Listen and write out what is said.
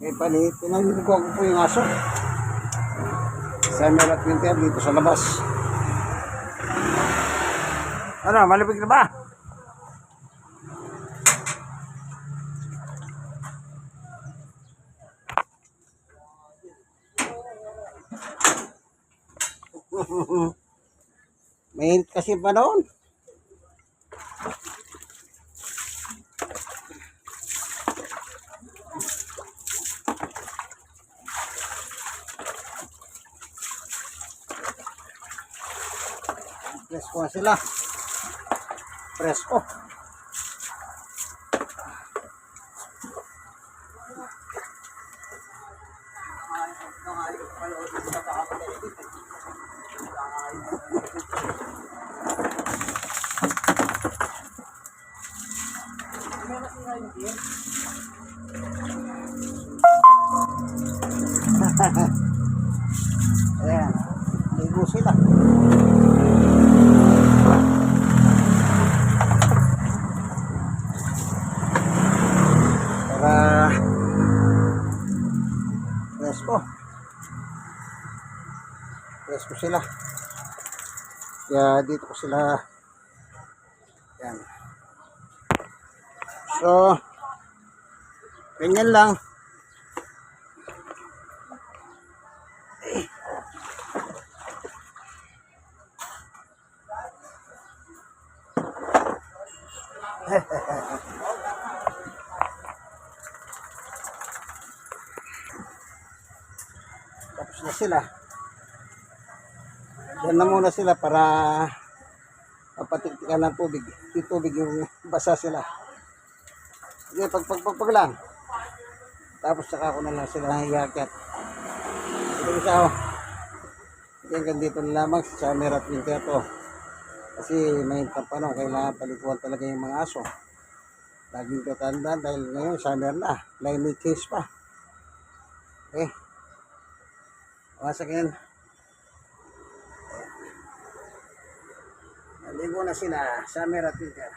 Eh, pinaliguan ko po yung aso. Summer at winter dito sa labas. Ano, malibig na ba? Mainit kasi pa doon. Presko na sila. Presko. Ayan. Ligo sila. Para presko. Presko sila. Kaya dito ko sila. Ayan. So, ganyan lang. Tapos na sila. Diyan na muna sila para mapatiktikan ng tubig. Yung tubig yung basa sila. Sige, pag lang. Tapos saka ko na lang sila hiyakyat. Ito siya oh. Hanggang dito na lamang sa summer at winter to. Kasi may panahon kailangan paliguan talaga yung mga aso. Laging tatandaan dahil ngayon summer na. Climate change pa. Okay. Once again. Naligo na sila, summer at winter.